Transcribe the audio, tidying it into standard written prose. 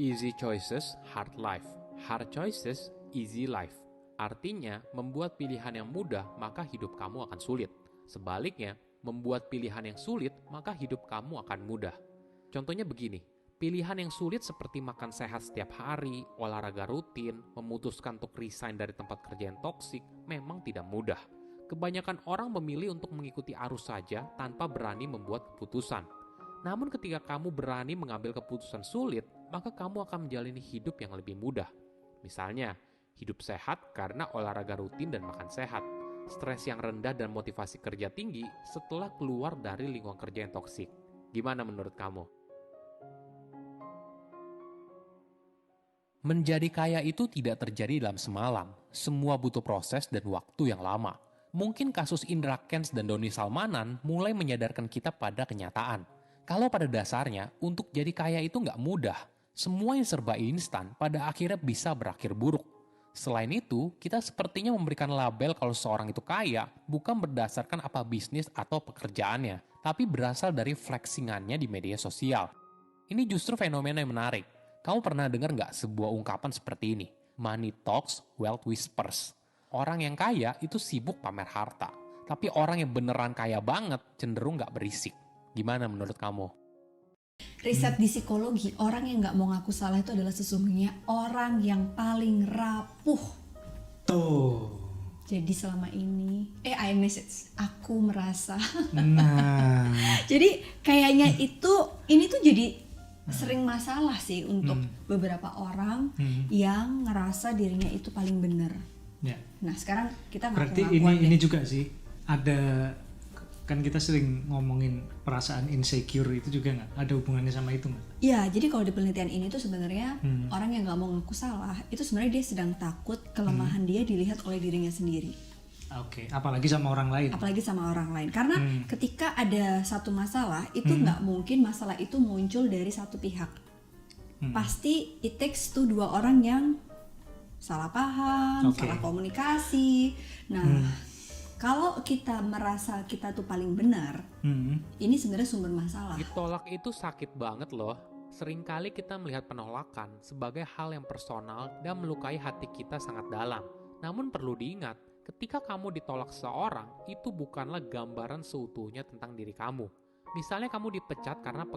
Easy choices, hard life. Hard choices, easy life. Artinya, membuat pilihan yang mudah, maka hidup kamu akan sulit. Sebaliknya, membuat pilihan yang sulit, maka hidup kamu akan mudah. Contohnya begini, pilihan yang sulit seperti makan sehat setiap hari, olahraga rutin, memutuskan untuk resign dari tempat kerja yang toksik, memang tidak mudah. Kebanyakan orang memilih untuk mengikuti arus saja tanpa berani membuat keputusan. Namun ketika kamu berani mengambil keputusan sulit, maka kamu akan menjalani hidup yang lebih mudah. Misalnya, hidup sehat karena olahraga rutin dan makan sehat. Stres yang rendah dan motivasi kerja tinggi setelah keluar dari lingkungan kerja yang toksik. Gimana menurut kamu? Menjadi kaya itu tidak terjadi dalam semalam. Semua butuh proses dan waktu yang lama. Mungkin kasus Indra Kents dan Doni Salmanan mulai menyadarkan kita pada kenyataan. Kalau pada dasarnya, untuk jadi kaya itu nggak mudah. Semua yang serba instan pada akhirnya bisa berakhir buruk. Selain itu, kita sepertinya memberikan label kalau seorang itu kaya bukan berdasarkan apa bisnis atau pekerjaannya, tapi berasal dari flexingannya di media sosial. Ini justru fenomena yang menarik. Kamu pernah dengar nggak sebuah ungkapan seperti ini? Money talks, wealth whispers. Orang yang kaya itu sibuk pamer harta, tapi orang yang beneran kaya banget cenderung nggak berisik. Gimana menurut kamu? Riset di psikologi, orang yang nggak mau ngaku salah itu adalah sesungguhnya orang yang paling rapuh. Tuh. Jadi selama ini, I message, aku merasa. Nah. Jadi kayaknya ini tuh jadi sering masalah sih untuk beberapa orang yang ngerasa dirinya itu paling benar. Ya. Nah sekarang kita Berarti ngaku-ngakuan ini juga sih ada, kan kita sering ngomongin perasaan insecure, itu juga nggak ada hubungannya sama itu nggak? Iya, jadi kalau di penelitian ini tuh sebenarnya orang yang nggak mau ngaku salah itu sebenarnya dia sedang takut kelemahan dia dilihat oleh dirinya sendiri. Oke, apalagi sama orang lain. Apalagi sama orang lain, karena ketika ada satu masalah itu nggak mungkin masalah itu muncul dari satu pihak. Pasti it takes to dua orang yang salah paham, salah komunikasi. Nah, kalau kita merasa kita tuh paling benar, ini sebenarnya sumber masalah. Ditolak itu sakit banget loh. Seringkali kita melihat penolakan sebagai hal yang personal dan melukai hati kita sangat dalam. Namun perlu diingat, ketika kamu ditolak seseorang, itu bukanlah gambaran seutuhnya tentang diri kamu. Misalnya kamu dipecat karena